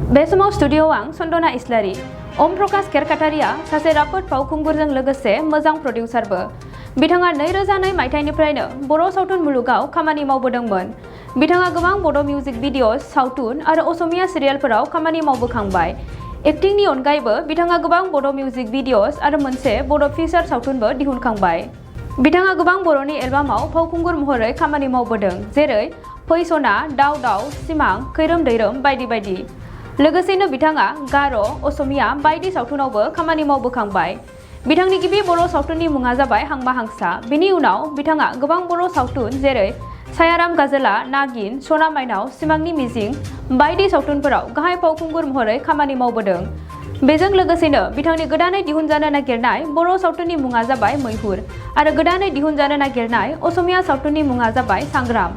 बे समाव स्टुडिय'आव आं सन्दना इस्लारि। ओम प्रकाश खेरखातारिया सासे राफोद फावखुंगुरजों लोगोसे मोजां प्रडिउसारबो। बिथाङा 2002 मायथाइनिफ्रायनो बर' सावथुन मुलुगाव खामानि मावबोदोंमोन। बिथाङा गोबां बड' मिउजिक भिडिअ'स, सावथुन आरो असमिया सिरियालफोराव खामानि मावबोखांबाय। एक्टिंनि अनगायैबो बिथाङा गोबां बड' मिउजिक भिडिअ'स आरो मोनसे बड' फिचार सावथुनबो दिहुनखांबाय। बिथाङा गोबां बर'नि एलबामाव फावखुंगुर महरै खामानि मावबोदों, जेरै फै सना, दाउ दाउ, सिमां, खैरोम दैरोम बायदि बायदि। लोगोसेनो बिथाङा गार', असमिया बायदि सावथुनावबो खामानि मावबोखांबाय। बिथांनि गिबि बर' सावथुननि मुङा जाबाय हांमा हांसा। बिनि उनाव बिथाङा गोबां बर' सावथुन जेरै सायाराम गाजोला, नागिन, सना माइनाव, सिमांनि मिजिं बायदि सावथुनफोराव गाहाय फावखुंगुर महरै खामानि मावबोदों। बेजों लोगोसेनो बिथांनि गोदानै दिहुनजानो नागिरनाय बर' सावथुननि मुङा जाबाय मैहुर आरो गोदानै दिहुनजानो नागिरनाय असमिया सावथुननि मुङा जाबाय सांग्राम।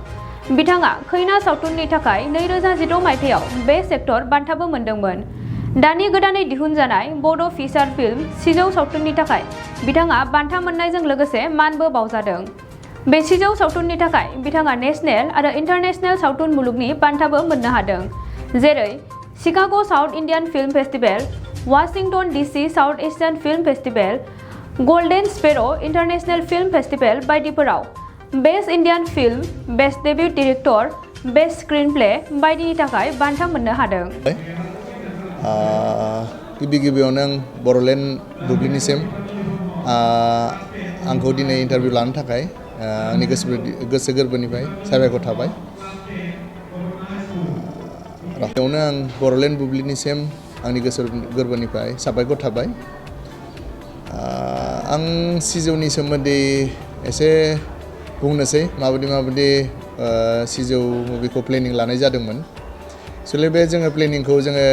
बिथाङा खैना सावथुननि थाखाय 2016 मायथाइयाव बेस्ट एक्टर बान्थाबो मोनदोंमोन। दानि गोदानै दिहुनजानाय बड' फिचार फिल्म सिजौ सावथुननि थाखाय बिथाङा बान्था मोननायजों लोगोसे मानबो बावजादों। बे सिजौ सावथुननि थाखाय बिथाङा नेशनेल आरो इन्टारनेशनेल सावथुन मुलुगनि बान्थाबो मोननो हादों, जेरै Chicago' south Indian film festival, Washington DC south Asian film festival, golden sparrow' international film festival बायदिफोराव best Indian film, best debut director, best screenplay बायदिनि थाखाय बान्था मोननो हादों। गिबियावनो आं बर'लेण्ड बुब्लिनिसिम आंखौ दिनै इन्टारभिउ लानो थाखाय आंनि गोसो गोरबोनिफ्राय साबायखर थाबाय। बेयावनो आं बर'लेण्ड बुब्लिनिसिम आंनि गोसो गोरबोनिफ्राय साबायखर थाबाय। आं सिजौनि सोमोन्दै एसे बुंनोसै माबायदि सिजौ मुभिखौ प्लेनिं लानाय जादोंमोन। एक्सुवेलि बे जोङो प्लेनिंखौ जोङो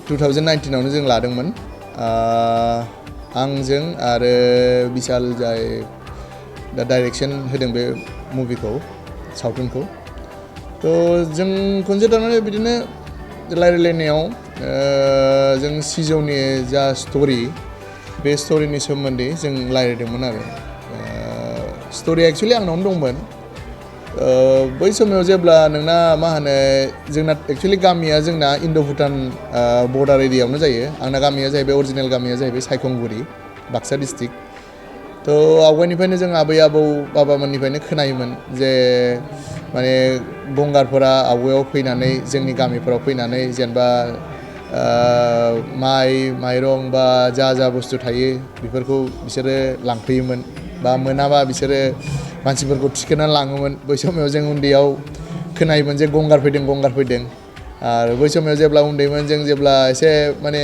2019आवनो जों लादोंमोन। आंजों आरो बिशाल जाय दा डाइरेक्सन होदों बे मुभिखौ, सावथुनखौ। थ' जों खनसे थारमाने बिदिनो रायज्लायनायाव जों सिजौनि जा स्ट'रि, बे स्ट'रिनि सोमोन्दै जों रायज्लायदोंमोन आरो। स्ट'रिया एक्सुवेलि आंनावनो दंमोन। बै समाव जेब्ला नोंना मा होनो, जोंना एक्सुवेलि गामिया जोंना इन्ड' भुटान बर्डार एरियायावनो जायो। आंना गामिया जाहैबाय, अरिजिनेल गामिया जाहैबाय सायखंगुरि, बाक्सा डिस्ट्रिक्ट। थ' आवगायनिफ्रायनो जों आबै आबौ बाबामोननिफ्रायनो खोनायोमोन जे माने गंगारफोरा आवगायाव फैनानै जोंनि गामिफोराव फैनानै जेनेबा माइरं बा जा बुस्थु थायो बेफोरखौ बिसोरो लांफैयोमोन, बा मोनाबा बिसोरो मानसिफोरखौ थिखोना लाङोमोन। बै समाव जों उन्दैयाव खोनायोमोन जे गंगार फैदों। आरो बै समाव जेब्ला उन्दैमोन, जों जेब्ला एसे माने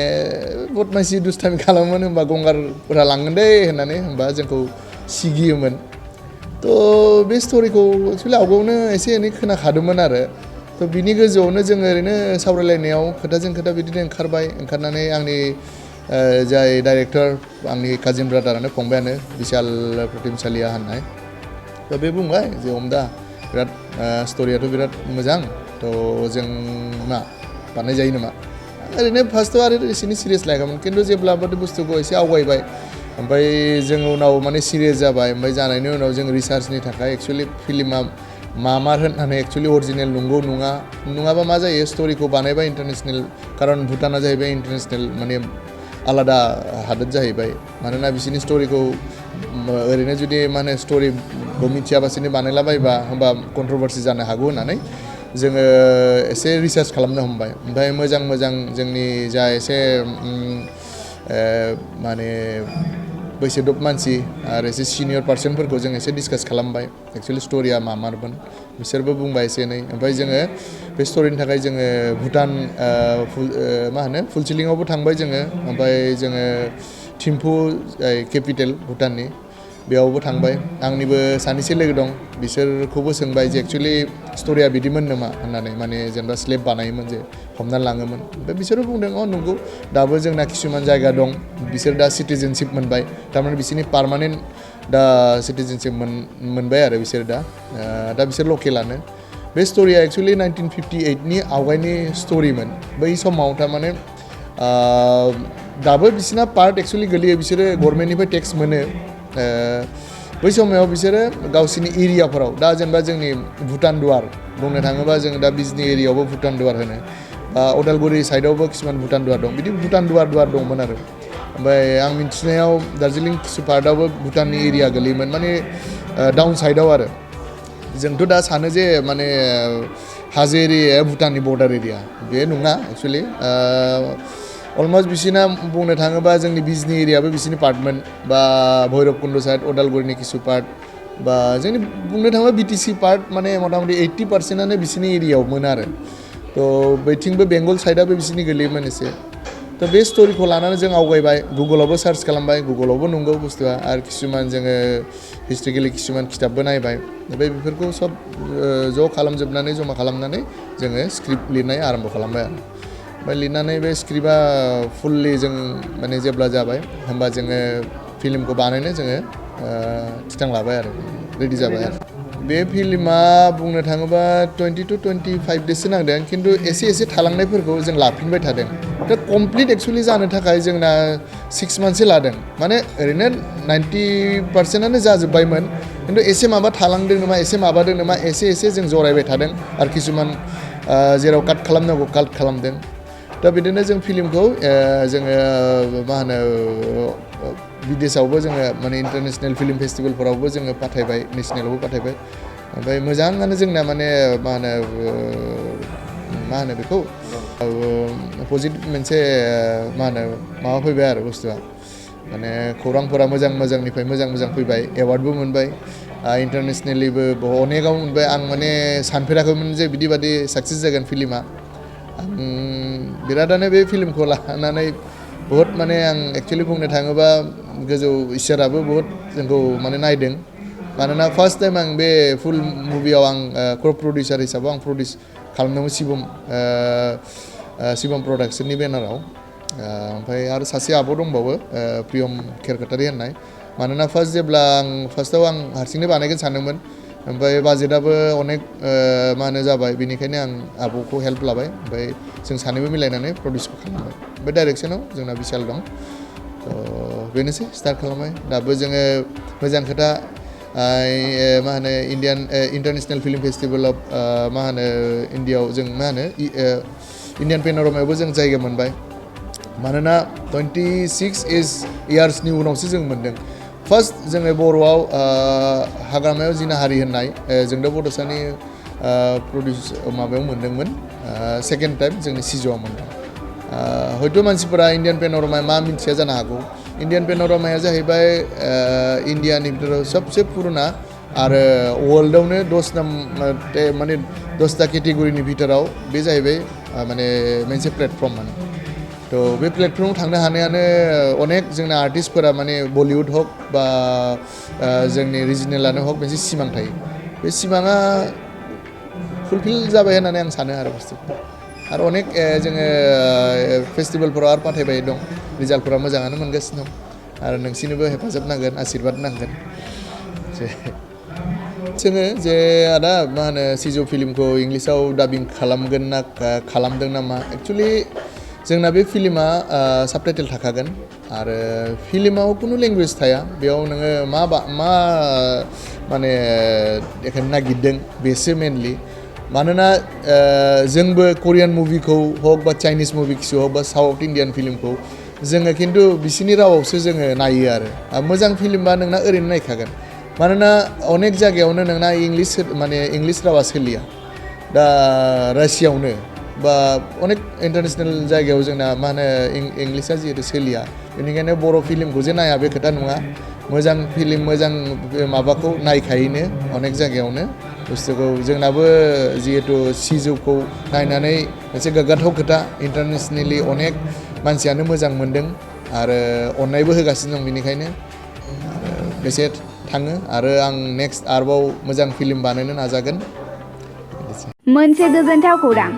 बदमासि दुस्थामि खालामोमोन, होमबा गंगारफोरा लांगोन दे होननानै होमबा जोंखौ सिगियोमोन। थ' बे स्ट'रिखौ एक्सुवेलि आवगायावनो एसे एनै खोनाखादोंमोन आरो। थ' बिनि गोजौआवनो जोङो ओरैनो सावरायलायनायाव खोथाजों खोथा बिदिनो ओंखारनानै आंनि जाय डाइरेक्टर, आंनि काजिन ब्रादारानो, फंबायानो, बिशाल प्रतिमसालिया होननाय। थ' बे बुंबाय जे दा बिराद स्ट'रियाथ' बिराद मोजां, थ' जों बानाय जायो नामा। ओरैनो फार्स्टआव आरो एसेनो सिरियास लायाखैमोन, खिन्थु जेब्ला बे बुस्थुखौ एसे आवगायबाय, ओमफ्राय जों उनाव माने सिरियास जाबाय। ओमफ्राय जानायनि उनाव जों रिसार्चनि थाखाय एक्सुवेलि फिल्मा मा होननानै एक्सुवेलि अरिजिनेल नंगौ नङाबा मा जायो, स्ट'रिखौ बानायबा इन्टारनेशनेल, खारन भुटाना जाहैबाय इन्टारनेशनेल माने आलादा हादोर जाहैबाय। मानोना बिसोरनि स्ट'रिखौ ओरैनो जुदि मा होनो स्ट'रिखौ मिथियाबासिनो बानायलाबायबा होमबा कन्ट्रभारसि जानो हागौ होननानै जोङो एसे रिसार्च खालामनो हमबाय। ओमफ्राय मोजां जोंनि जा एसे माने बैसोदब मानसि आरो एसे सिनियर पार्सनफोरखौ जों एसे डिसकास खालामबाय एक्सुवेलि स्ट'रिया मामोन। बिसोरबो बुंबाय एसे एनै। ओमफ्राय जोङो बे स्ट'रिनि थाखाय जोङो भुटान फुलसिलिङावबो थांबाय जोङो। ओमफ्राय जोङो थिम्फु केपिटेल भुटाननि, बेयावबो थांबाय। आंनिबो सानैसो लोगो दं, बिसोरखौबो सोंबाय जे एक्सुवेलि स्ट'रिया बिदिमोन नामा होननानै, माने जेनेबा स्लेब बानायोमोन जे हमनानै लाङोमोन। ओमफ्राय बिसोरो बुंदों नंगौ, दाबो जोंना किसुमान जायगा दं, बिसोर दा सिटिजेनशिप मोनबाय, थारमाने बिसोरनि पार्मानेन्ट दा सिटिजेनशिप मोनबाय आरो बिसोर दा बिसोर लकेलानो। बे स्ट'रिया एक्सुवेलि 1958नि आवगायनि स्ट'रिमोन। बै समाव थारमाने दाबो बिसोरना पार्ट एक्सुवेलि गोलैयो, बिसोरो गभर्नमेन्टनिफ्राय टेक्स मोनो। बै समाव बिसोरो गावसोरनि एरियाफोराव, दा जेनेबा जोंनि भुटान दुवार बुंनो थाङोबा, जों दा बिजनि एरियायावबो भुटान दुवार होनो, अदालगुरि साइडआवबो किसुमान भुटान दुवार दं बिदि भुटान दुवार दंमोन आरो ओमफ्राय आं मिथिनायाव दार्जिलिं किसु पार्टआवबो भुटाननि एरिया गोलैयोमोन माने डाउन साइडआव आरो जोंथ' दा सानो जे माने हाजो एरियाया भुटाननि बर्डार एरिया बे नङा एक्सुवेलि अलमस्ट बिसिना बुंनो थाङोबा जोंनि बिजनि एरियाबो बिसिनि पार्टमोन बा भैरबकुन्द साइड अदालगुरिनि किसु पार्ट बा जोंनि बुंनो थाङोबा बिटिसि पार्ट माने मथा मथि 80%आनो बिसिनि एरियायावमोन आरो थ' बैथिंबो बेंगल साइडआबो बिसिनि गोलैयोमोन एसे थ' बे स्ट'रिखौ लानानै जों आवगायबाय गुगोलावबो सार्च खालामबाय गुगोलावबो नंगौ बुस्थुआ आरो किसुमान जोङो हिस्ट्रिकेलि किसुमान खिताबबो नायबाय ओमफ्राय बेफोरखौ सब ज' खालामजोबनानै जमा खालामनानै जोङो स्क्रिप्ट लिरनाय आरम्भ खालामबाय आरो ओमफ्राय लिरनानै बे स्क्रिप्टआ फुल्लि जों माने जेब्ला जाबाय होमबा जोङो फिल्मखौ बानायनो जोङो थिरां लाबाय आरो रेडि जाबाय आरो बे फिल्मा बुंनो थाङोबा 20 to 25 डेजसो नांदों खिन्थु एसे एसे थालांनायफोरखौ जों लाफिनबाय थादों दा कमप्लिट एक्सुवेलि जानो थाखाय जोंना 6 मान्थसो लादों माने ओरैनो 90%आनो जाजोब्बायमोन खिन्थु एसे माबा थालांदों नामा एसे माबादों नामा एसे जों जरायबाय थादों आरो किसुमान जेराव काट खालामनांगौ काट खालामदों दा बिदिनो जों फिल्मखौ जोङो मा होनो बिदेशावबो जोङो माने इन्टारनेशनेल फिल्म फेस्टिभेलफोरावबो जोङो पाठायबाय नेसनेलावबो पाठायबाय ओमफ्राय मोजाङानो जोंना माने मा होनो बेखौ पजिटिभ मोनसे मा होनो माबा फैबाय आरो बुस्थुआ माने खौरांफोरा मोजांनिफ्राय मोजां फैबाय एवार्डबो मोनबाय इन्टारनेशनेलिबो अनेकाव मोनबाय आं माने सानफेराखैमोन जे बिदि बादि साक्सेस जागोन फिल्मा आं बिरादानो बे फिल्मखौ लानानै बहुत माने आं एक्चुअलि बुंनो थाङोबा गोजौ इसोराबो बहुत जोंखौ माने नायदों मानोना फार्स्ट टाइम आं बे फुल मुभियाव आं क' प्रडिउसार हिसाबै आं प्रडिउस खालामदोंमोन शिबम प्रडाक्शननि बेनाराव ओमफ्राय आरो सासे आब' दंबावो प्रियम खेरखातारि होननाय मानोना फार्स्टआव आं हारसिंनो बानायगोन सानदोंमोन ओमफ्राय बाजेटआबो अनेक मा होनो जाबाय बेनिखायनो आं आब'खौ हेल्प लाबाय ओमफ्राय जों सानैबो मिलायनानै प्रडिउसखौ खालामबाय ओमफ्राय डाइरेक्सनाव जोंना बिशाल दं थ' बेनोसै स्टार्ट खालामबाय दाबो जोङो मोजां खोथा मा होनो इन्टारनेशनेल फिल्म फेस्टिभेल अफ मा होनो इन्डियाआव जों मा होनो इन्डियान पेन'रामायावबो जों जायगा मोनबाय मानोना 26 इयार्सनि उनावसो जों मोनदों फार्स्ट जोङो बर'आव हाग्रामायाव जिनाहारि होननाय जों दा बड'सानि प्रडिउस माबायाव मोनदोंमोन सेकेन्ड टाइम जोंनि सिजौआव मोनदों हयथ' मानसिफोरा इन्डियान पेन'रामा मा मिन्थिया जानो हागौ इन्डियान पेन'रामाया जाहैबाय इन्डियानि भितराव सबसे पुरुना आरो वर्ल्डआवनो 10टा केटेगरिनि भितराव बे जाहैबाय माने मोनसे प्लेटफर्म माने थ' बे प्लेटफर्माव थांनो हानायानो अनेक जोंना आर्टिस्टफोरा माने बलिउड हक बा जोंनि रिजनेलानो हक मोनसे सिमां थायो बे सिमाङा फुलफिल जाबाय होननानै आं सानो आरो बुस्थुखौ आरो अनेक जोङो फेस्टिभेलफोराव आरो पाठायबाय दं रिजाल्टफोरा मोजाङानो मोनगासिनो दं आरो नोंसिनोबो हेफाजाब नांगोन आशीर्बाद नांगोन जोङो जे आदा मा होनो सिजौ फिल्मखौ इंलिसाव डाबिं खालामगोन ना खालामदों नामा एक्चुवेलि जोंना बे फिल्मा साबटाइटेल थाखागोन आरो फिल्माव खुनु लेंगुवेज थाया बेयाव नोङो मा माने देखायनो नागिरदों बेसो मेनलि मानोना जोंबो करियान मुभिखौ हक बा चाइनिस मुभि किसु हक बा साउथ इन्डियान फिल्मखौ जोङो खिन्थु बिसिनि रावावसो जोङो नायो आरो मोजां फिल्मबा नोंना ओरैनो नायखागोन मानोना अनेक जायगायावनो नोंना इंलिस रावा सोलिया दा रासियावनो बा अनेक इन्टारनेशनेल जायगायाव जोंना मा होनो इंलिसा जिहेतु सोलिया बेनिखायनो बर' फिल्मखौ जे नाया बे खोथा नङा मोजां फिल्म मोजां माबाखौ नायखायोनो अनेक जायगायावनो बुस्थुखौ जोंनाबो जिहेतु सिजौखौ नायनानै मोनसे गोग्गाथाव खोथा इन्टारनेशनेलि अनेक मानसियानो मोजां मोनदों आरो अननायबो होगासिनो दं बेनिखायनो बेसे थाङो आरो आं नेक्स्ट आरोबाव मोजां फिल्म बानायनो नाजागोन मोनसे गोजोनथाव खौरां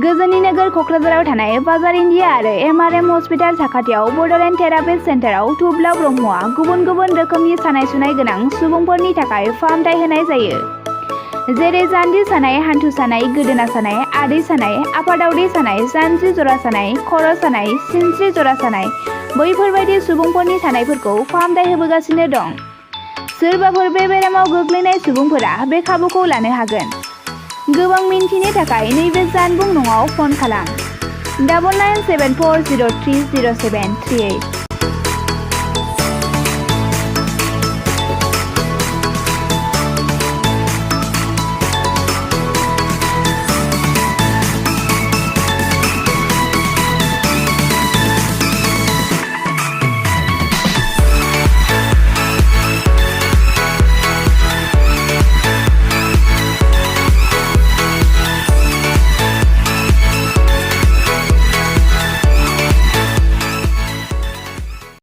गोजोननि नोगोर क'क्राझाराव थानाय बाजार इन्डिया आरो MRM हस्पिटाल साखाथियाव बड'लेण्ड थेरापिस्ट सेन्टाराव थुब्ला ब्रह्मआ गुबुन गुबुन रोखोमनि सानाय सुनाय गोनां सुबुंफोरनि थाखाय फाहामथाय होनाय जायो जेरै जान्जि सानाय हान्थु सानाय गोदोना सानाय आदै सानाय आफादावदै सानाय जानजि जरा सानाय खर' सानाय सिनस्रि जरा सानाय बैफोरबायदि सुबुंफोरनि सानायफोरखौ फाहामथाय होबोगासिनो दं सोरबाफोर बे बेरामाव गोग्लैनाय सुबुंफोरा बे खाबुखौ लानो हागोन गोबां मिन्थिनो थाखाय नैबे जानबुं नङाव फन खालाम 9974030738